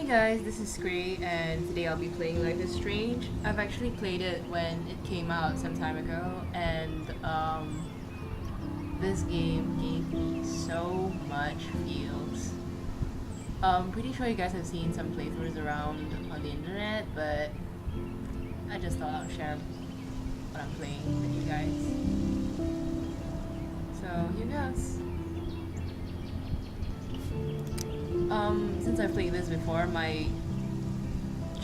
Hey guys, this is Skrei, and today I'll be playing Life is Strange. I've actually played it when it came out some time ago, and this game gave me so much feels. Pretty sure you guys have seen some playthroughs around on the internet, but I just thought I'd share what I'm playing with you guys. So here goes. Since I've played this before, my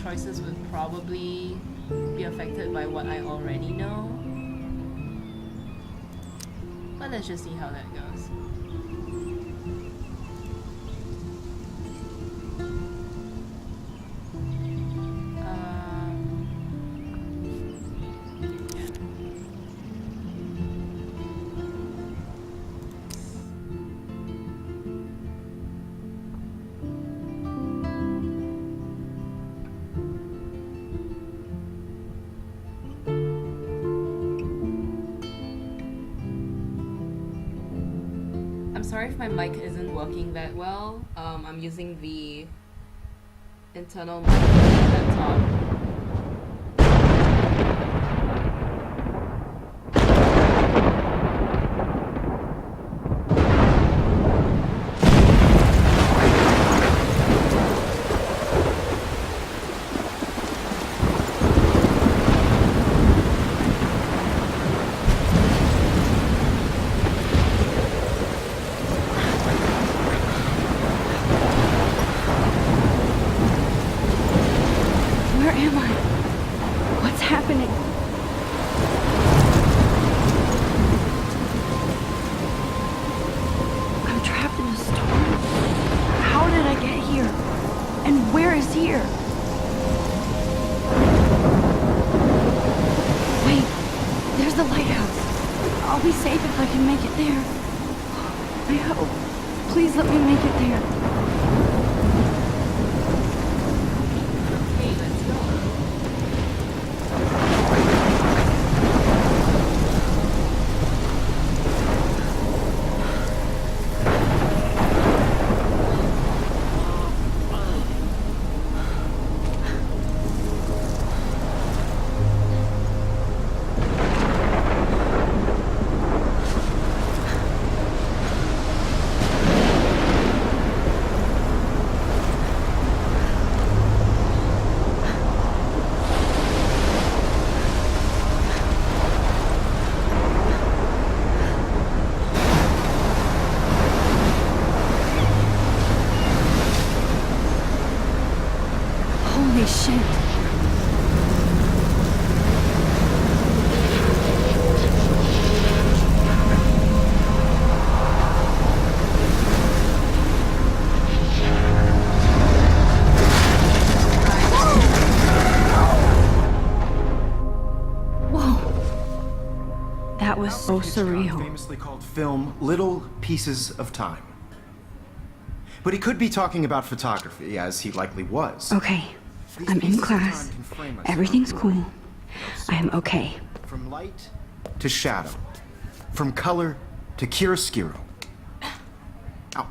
choices would probably be affected by what I already know. But let's just see how that goes. Sorry if my mic isn't working that well. I'm using the internal mic on the laptop. So surreal. Famously called film Little Pieces of Time. But he could be talking about photography, as he likely was. Okay, I'm in class. Everything's cool. I am okay. From light to shadow. From color to chiaroscuro. Now,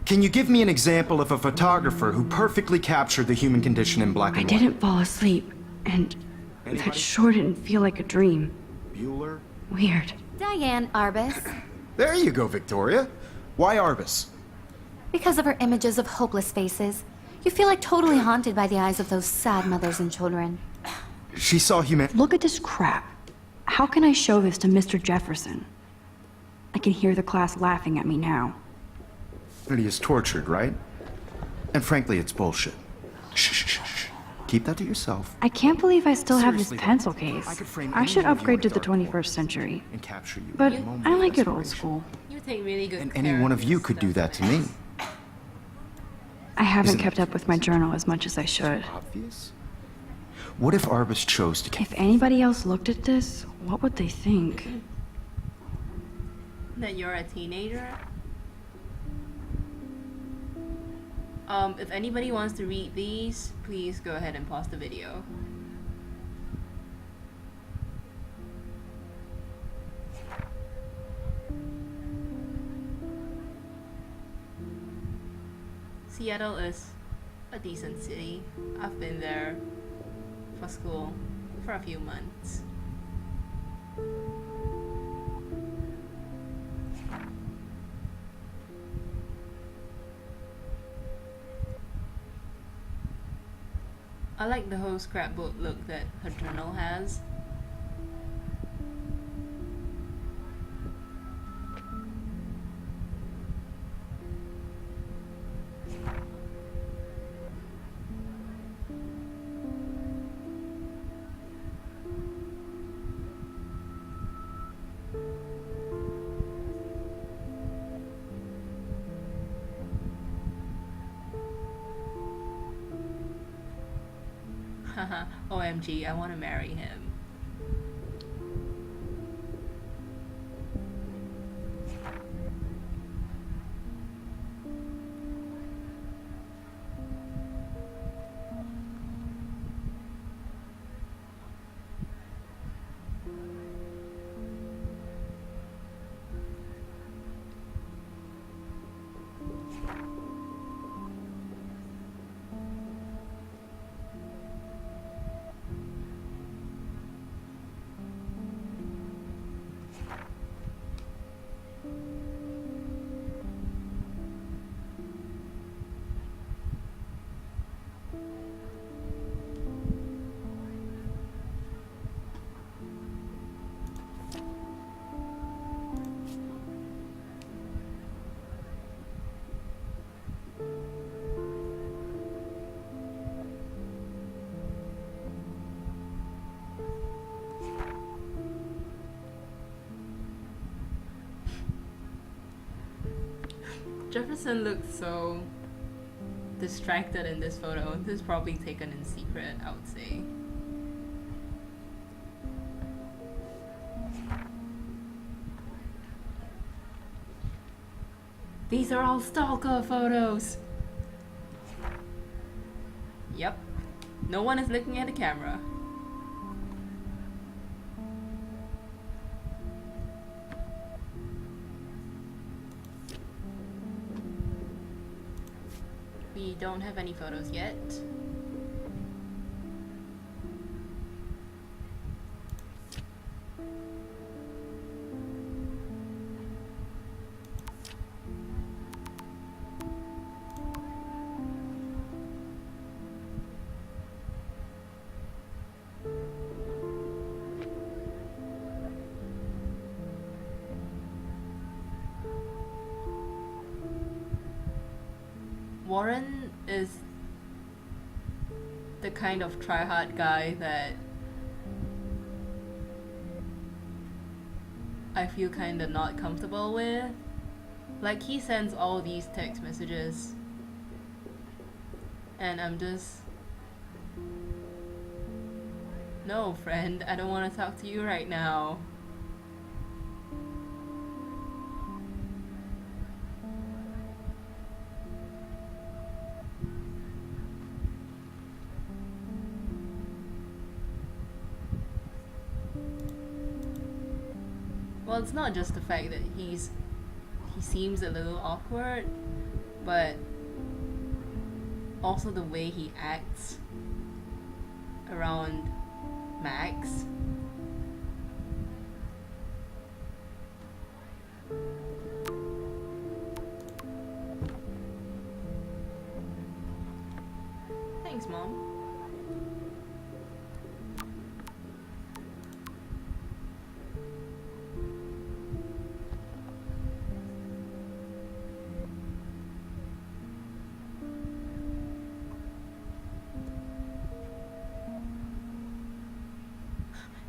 can you give me an example of a photographer who perfectly captured the human condition in black and white? I didn't fall asleep, and that sure didn't feel like a dream. Bueller? Weird. Diane Arbus. There you go, Victoria. Why Arbus? Because of her images of hopeless faces. You feel like totally haunted by the eyes of those sad mothers and children. She saw human- Look at this crap. How can I show this to Mr. Jefferson? I can hear the class laughing at me now. Humanity is tortured, right? And frankly, it's bullshit. Shh, shh, shh, shh. Keep that to yourself. I can't believe I still have this Seriously, pencil though, case. I I could should frame upgrade to the any of you 21st century. and capture you But in a moment I of like it old desperation. school. You take really good And care any one of you this could do stuff, that to me. I haven't Isn't kept it up with my journal as much as I should. Obvious? What if Arbus chose to If anybody else looked at this, what would they think? That you're a teenager? If anybody wants to read these, please go ahead and pause the video. Seattle is a decent city. I've been there for school for a few months. I like the whole scrapbook look that her journal has. Haha, OMG, I want to marry him. Jefferson looks so distracted in this photo. This is probably taken in secret, I would say. These are all stalker photos. Yep. No one is looking at the camera. We don't have any photos yet. Warren is the kind of try-hard guy that I feel kinda not comfortable with. Like, he sends all these text messages and I'm just, no friend, I don't want to talk to you right now. Well, it's not just the fact that he seems a little awkward, but also the way he acts around Max. Thanks, Mom.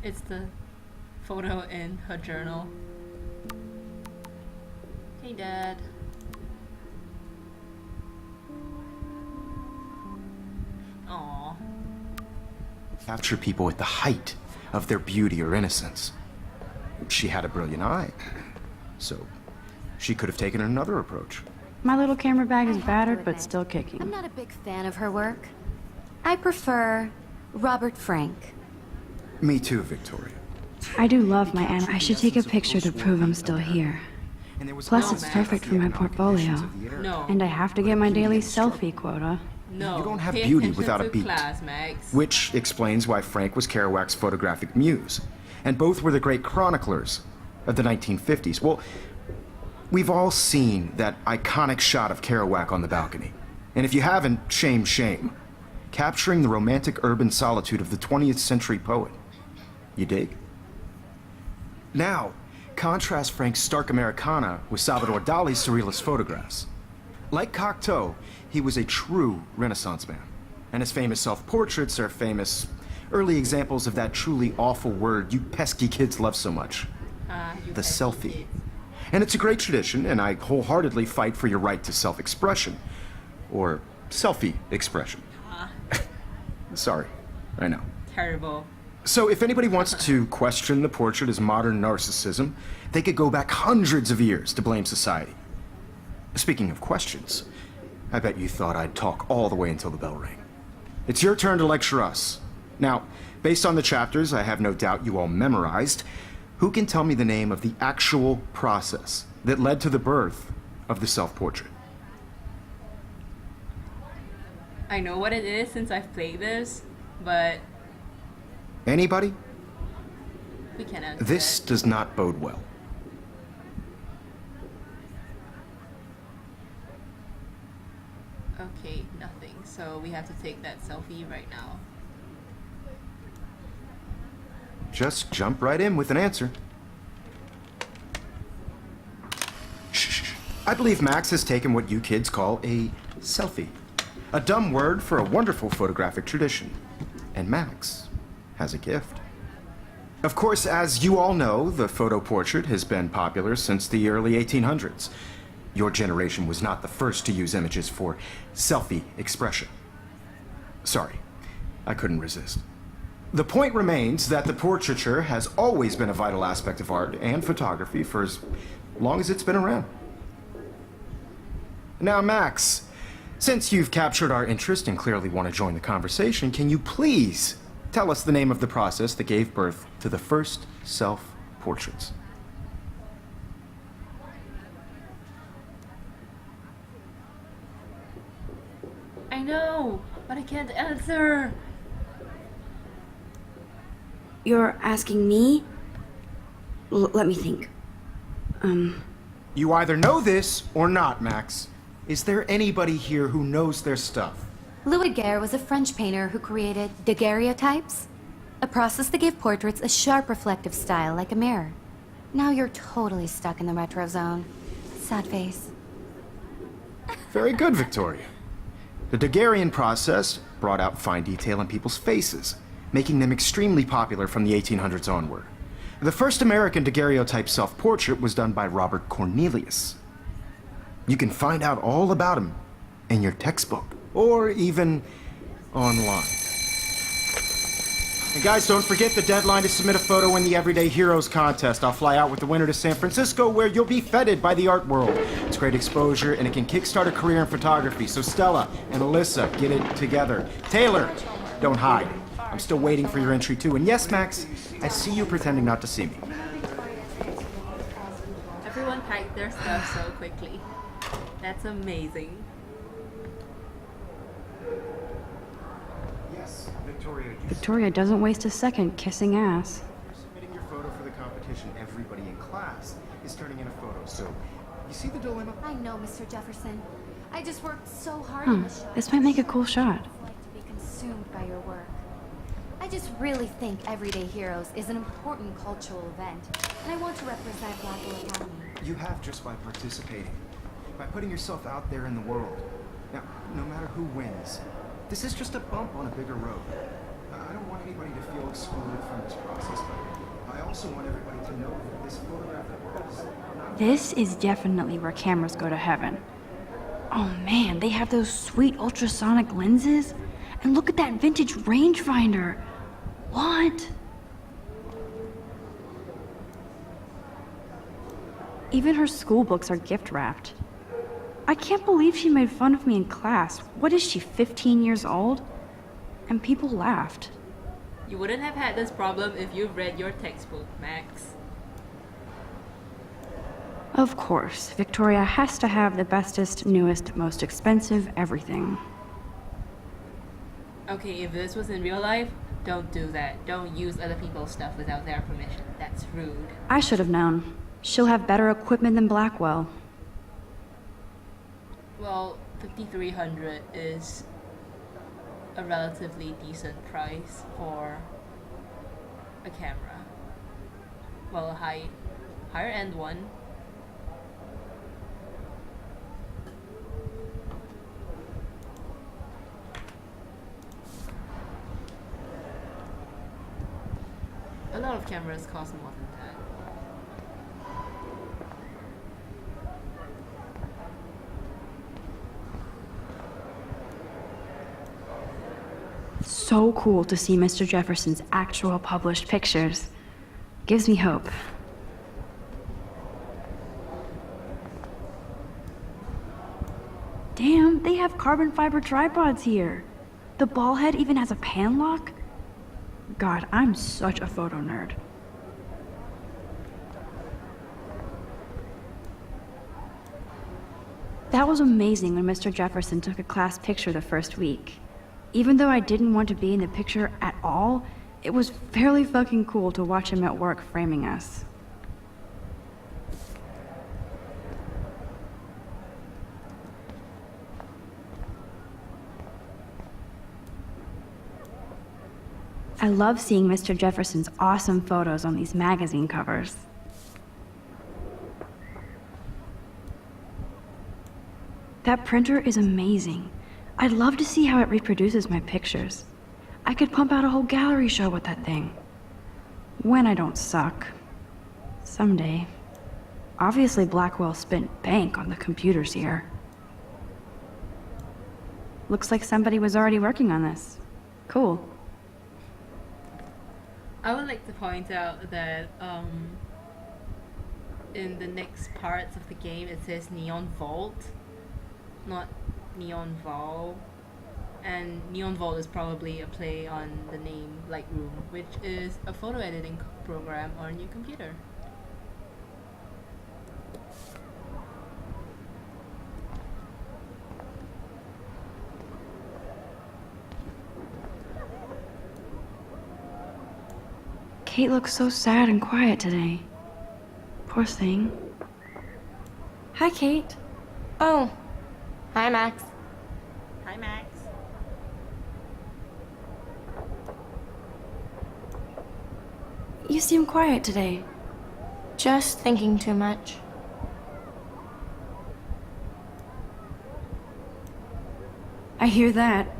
It's the photo in her journal. Hey, Dad. Aww. Capture people at the height of their beauty or innocence. She had a brilliant eye, so she could have taken another approach. My little camera bag is I have to battered, but admit, still kicking. I'm not a big fan of her work. I prefer Robert Frank. Me too, Victoria. I do love my animal. I should take a picture to prove I'm still here. Plus, it's perfect for my portfolio. No. And I have to get my daily selfie quota. No, You don't have pay beauty attention without a to beat. class, Max. Which explains why Frank was Kerouac's photographic muse. And both were the great chroniclers of the 1950s. Well, we've all seen that iconic shot of Kerouac on the balcony. And if you haven't, shame, shame. Capturing the romantic urban solitude of the 20th century poet. You dig? Now, contrast Frank's stark Americana with Salvador Dali's surrealist photographs. Like Cocteau, he was a true Renaissance man. And his famous self-portraits are famous early examples of that truly awful word you pesky kids love so much. You The pesky selfie. kids. And it's a great tradition, and I wholeheartedly fight for your right to self-expression. Or selfie expression. Sorry, I know. Terrible. So if anybody wants to question the portrait as modern narcissism, they could go back hundreds of years to blame society. Speaking of questions, I bet you thought I'd talk all the way until the bell rang. It's your turn to lecture us. Now, based on the chapters I have no doubt you all memorized, who can tell me the name of the actual process that led to the birth of the self-portrait? I know what it is since I've played this, but Anybody? we can't answer This that. does not bode well. Okay, nothing. So we have to take that selfie right now. Just jump right in with an answer. Shh. I believe Max has taken what you kids call a selfie. A dumb word for a wonderful photographic tradition. And Max has a gift. Of course, as you all know, the photo portrait has been popular since the early 1800s. Your generation was not the first to use images for selfie expression. Sorry, I couldn't resist. The point remains that the portraiture has always been a vital aspect of art and photography for as long as it's been around. Now, Max, since you've captured our interest and clearly want to join the conversation, can you please tell us the name of the process that gave birth to the first self-portraits? I know, but I can't answer. You're asking me? Let me think. You either know this or not, Max. Is there anybody here who knows their stuff? Louis Daguerre was a French painter who created daguerreotypes, a process that gave portraits a sharp reflective style like a mirror. Now you're totally stuck in the retro zone. Sad face. Very good, Victoria. The Daguerrean process brought out fine detail in people's faces, making them extremely popular from the 1800s onward. The first American daguerreotype self-portrait was done by Robert Cornelius. You can find out all about him in your textbook, or even online. And guys, don't forget the deadline to submit a photo in the Everyday Heroes contest. I'll fly out with the winner to San Francisco, where you'll be feted by the art world. It's great exposure, and it can kickstart a career in photography. So Stella and Alyssa, get it together. Taylor, don't hide. I'm still waiting for your entry too. And yes, Max, I see you pretending not to see me. Everyone packed their stuff so quickly. That's amazing. Yes, Victoria. Victoria doesn't waste a second kissing ass. You're submitting your photo for the competition. Everybody in class is turning in a photo. So, you see the dilemma? I know, Mr. Jefferson. I just worked so hard on the shot. This might make a cool shot. It's like to be consumed by your work. I just really think Everyday Heroes is an important cultural event, and I want to represent Blackwell Academy. You have just by participating, by putting yourself out there in the world. Now, no matter who wins, this is just a bump on a bigger road. I don't want anybody to feel excluded from this process, but I also want everybody to know that this photographic world is not... This is definitely where cameras go to heaven. Oh man, they have those sweet ultrasonic lenses. And look at that vintage rangefinder. What? Even her school books are gift wrapped. I can't believe she made fun of me in class. What is she, 15 years old? And people laughed. You wouldn't have had this problem if you've read your textbook, Max. Of course, Victoria has to have the bestest, newest, most expensive everything. Okay, if this was in real life, don't do that. Don't use other people's stuff without their permission. That's rude. I should have known. She'll have better equipment than Blackwell. Well, 5,300 is a relatively decent price for a camera. Well, a higher end one. A lot of cameras cost more than that. So cool to see Mr. Jefferson's actual published pictures. Gives me hope. Damn, they have carbon fiber tripods here. The ball head even has a pan lock. God, I'm such a photo nerd. That was amazing when Mr. Jefferson took a class picture the first week. Even though I didn't want to be in the picture at all, it was fairly fucking cool to watch him at work framing us. I love seeing Mr. Jefferson's awesome photos on these magazine covers. That printer is amazing. I'd love to see how it reproduces my pictures. I could pump out a whole gallery show with that thing. When I don't suck. Someday. Obviously, Blackwell spent bank on the computers here. Looks like somebody was already working on this. Cool. I would like to point out that in the next parts of the game it says Neon Vault, not Neon Vol, and Neon Vault is probably a play on the name Lightroom, which is a photo editing program on your computer. Kate looks so sad and quiet today. Poor thing. Hi, Kate. Oh, hi, Max. Hi, Max. You seem quiet today. Just thinking too much. I hear that.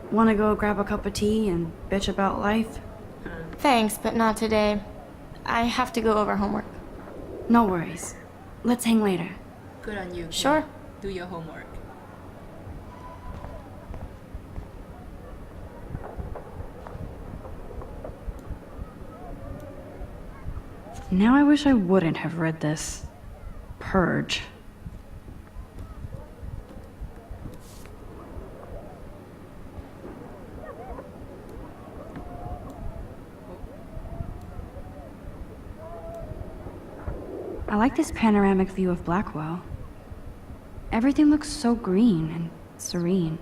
Wanna go grab a cup of tea and bitch about life? Thanks, but not today. I have to go over homework. No worries. Let's hang later. Good on you. Kate. Sure. Do your homework. Now I wish I wouldn't have read this. Purge. I like this panoramic view of Blackwell. Everything looks so green and serene.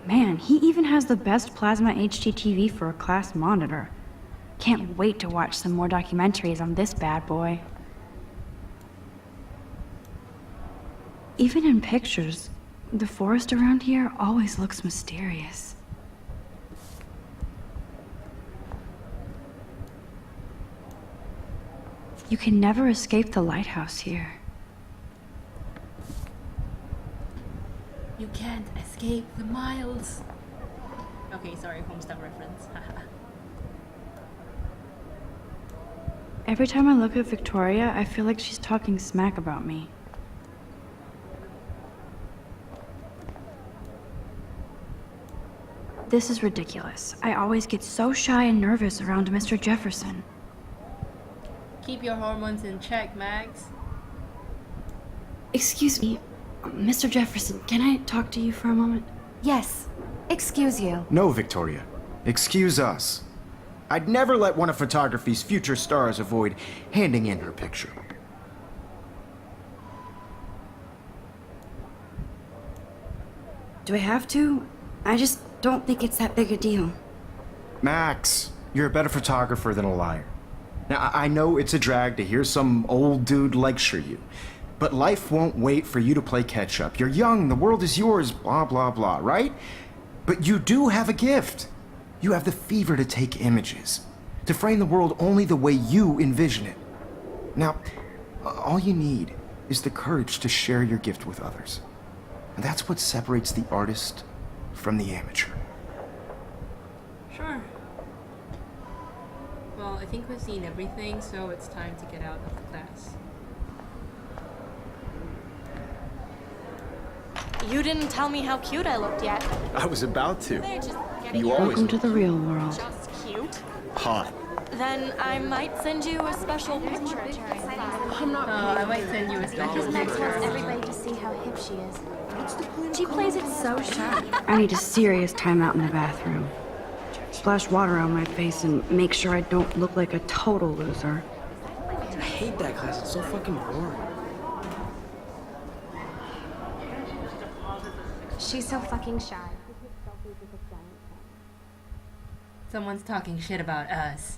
Man, he even has the best plasma HDTV for a class monitor. Can't wait to watch some more documentaries on this bad boy. Even in pictures, the forest around here always looks mysterious. You can never escape the lighthouse here. You can't escape the miles. Okay, sorry, Homestuck reference. Every time I look at Victoria, I feel like she's talking smack about me. This is ridiculous. I always get so shy and nervous around Mr. Jefferson. Keep your hormones in check, Max. Excuse me, Mr. Jefferson, can I talk to you for a moment? Yes, Excuse you. No, Victoria. Excuse us. I'd never let one of photography's future stars avoid handing in her picture. Do I have to? I just don't think it's that big a deal. Max, you're a better photographer than a liar. Now, I know it's a drag to hear some old dude lecture you, but life won't wait for you to play catch-up. You're young, the world is yours, blah, blah, blah, right? But you do have a gift. You have the fever to take images, to frame the world only the way you envision it. Now, all you need is the courage to share your gift with others. And that's what separates the artist from the amateur. Sure. Well, I think we've seen everything, so it's time to get out of the class. You didn't tell me how cute I looked yet. I was about to. They're just getting You always Welcome to the real world. just cute. hot. Then I might send you a special picture. I might send you a special Max wants picture. everybody to see how hip she is. She plays it so sharp. I need a serious timeout in the bathroom. Splash water on my face and make sure I don't look like a total loser. I hate that class. It's so fucking boring. She's so fucking shy. Someone's talking shit about us.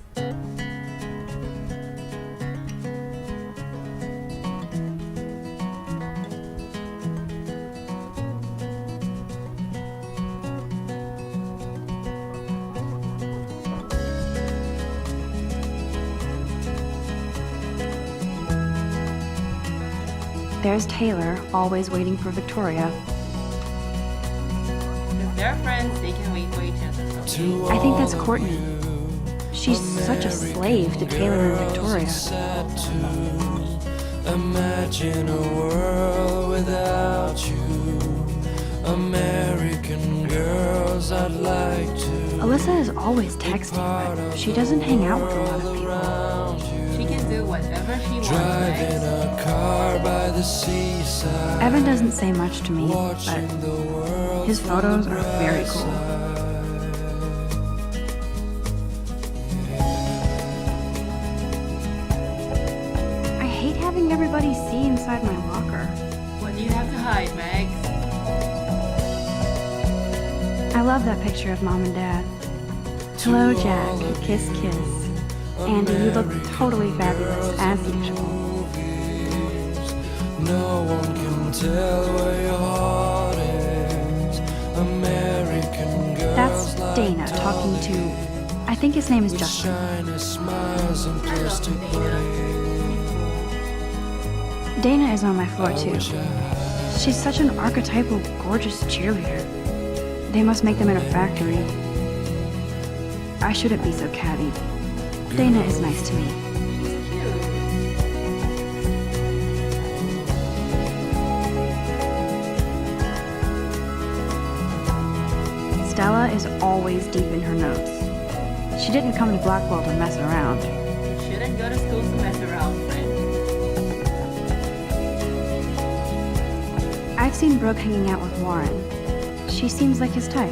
There's Taylor, always waiting for Victoria. If they're friends, they can wait for each other. So I think that's Courtney. She's such a slave to Taylor and Victoria. Imagine a world without you. American girls, I'd like to. Alyssa is always texting, but she doesn't hang out with a lot of people. she can do whatever she wants Driving next. a car by the seaside. Evan doesn't say much to me, Watching but the world his from photos the are very bright cool. side. I hate having everybody see inside my locker. What do you have to hide, Max? I love that picture of Mom and Dad. Hello, Jack. Kiss, kiss. Andy, you look totally fabulous, as usual. No one can tell where your heart is. American girls That's like Dana talking to, I think his name is Justin. shiny smiles and plastic Dana is on my floor too. She's such an archetypal, gorgeous cheerleader. They must make them in a factory. I shouldn't be so catty. Dana is nice to me. Stella is always deep in her notes. She didn't come to Blackwell to mess around. You shouldn't go to school to mess around, friend. I've seen Brooke hanging out with Warren. She seems like his type.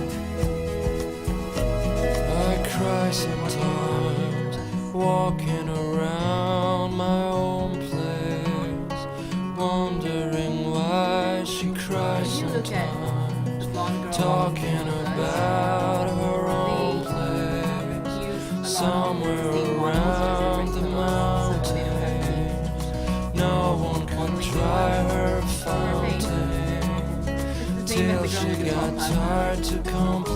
I cry sometimes, walking around my own place, wondering why she cries You look at sometimes, the blonde girl talking about her own place, somewhere around the mountains. No one can try her fountain till she got tired to complain.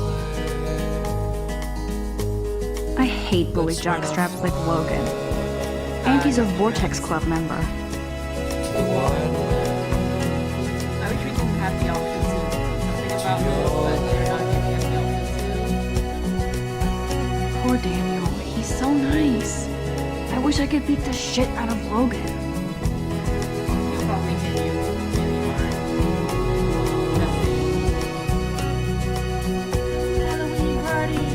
I hate bully jockstraps like Logan. And he's a Vortex Club member. I wish we didn't have the option to do something about this, but they're not giving us the option Poor Daniel, he's so nice. I wish I could beat the shit out of Logan. to. He'll probably hit you really hard. Halloween party!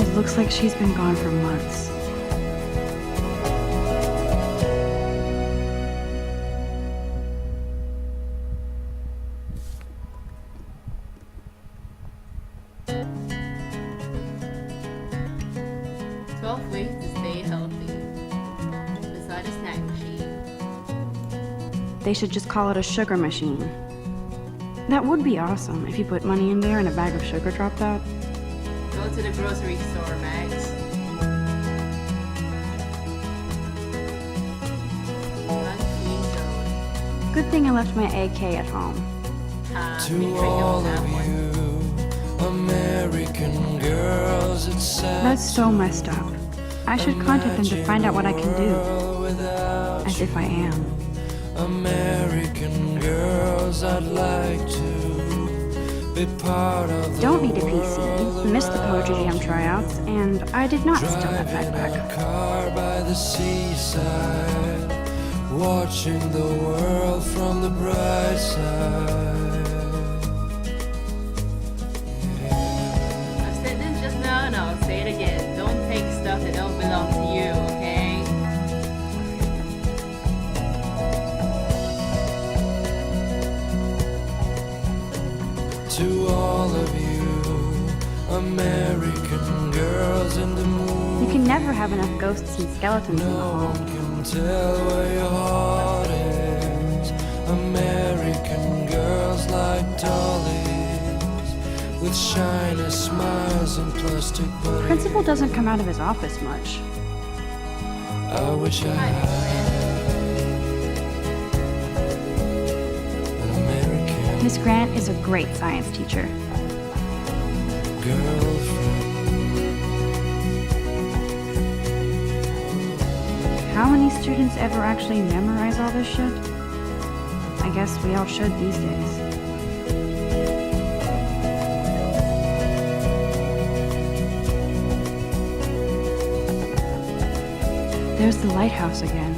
It looks like she's been gone for months. they should just call it a sugar machine. That would be awesome if you put money in there and a bag of sugar dropped out. Go to the grocery store, Max. Unclean zone. Good thing I left my AK at home. Pretty To sure you all don't have of one. you, American girls, it's sad. That's so messed up. I should contact them to find out what I can do. Without As if I am. American girls, I'd like to be part of the Don't need a PC, missed the Poetry Jam tryouts, and I did not steal that Driving backpack. a car by the seaside, watching the world from the bright side. I said this just now and I'll say it again. Don't take stuff that don't belong to you, okay? To all of you, American girls in the moon. You can never have enough ghosts and skeletons in the No hall. one can tell where your heart is. American girls like dollies, with shiny smiles and plastic bodies. Principal doesn't come out of his office much. I wish I had an American Miss Grant is a great science teacher. girlfriend. How many students ever actually memorize all this shit? I guess we all should these days. There's the lighthouse again.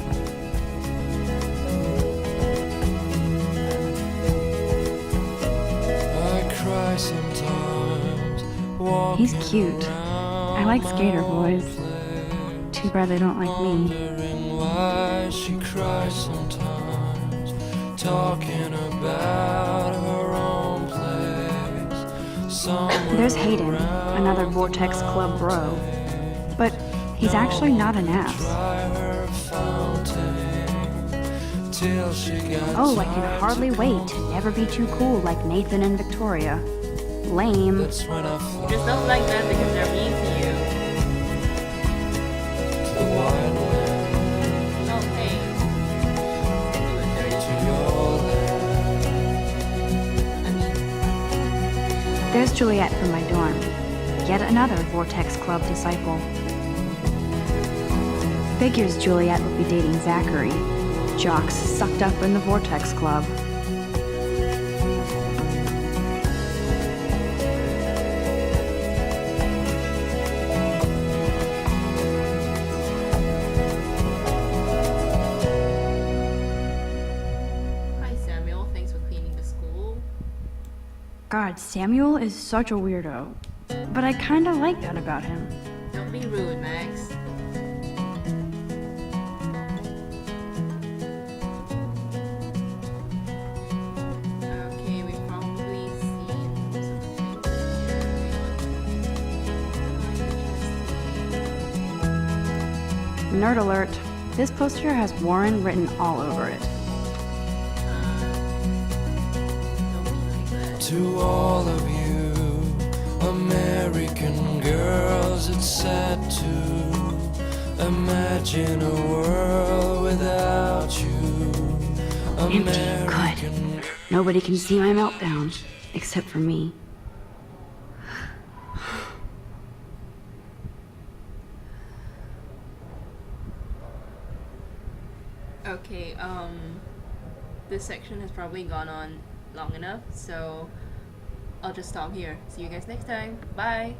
I cry sometimes. Walking He's cute. I like skater boys. Too bad they don't like me. wondering why she cries sometimes, talking about her own place. Somewhere There's Hayden, around another Vortex Club bro. But he's actually not an ass. by her fountain, till she got Oh, I can hardly wait to never be too cool like Nathan and Victoria. Lame. That's when I fly You just don't like that because they're mean to you. to the wild land, Oh, hey. You were 30. to your land. I mean, There's Juliet from my dorm. Yet another Vortex Club disciple. Figures Juliet would be dating Zachary. Jocks sucked up in the Vortex Club. hi Samuel, thanks for cleaning the school. God, Samuel is such a weirdo. But I kinda like that about him. Don't be rude, Max. Okay, we've probably seen most of the things. Nerd alert. This poster has Warren written all over it. Don't be like that. To all of you, American girls, it's sad to imagine a world without you. Empty. Good. Nobody can see my meltdown. Except for me. Okay, this section has probably gone on long enough, so I'll just stop here. See you guys next time. Bye!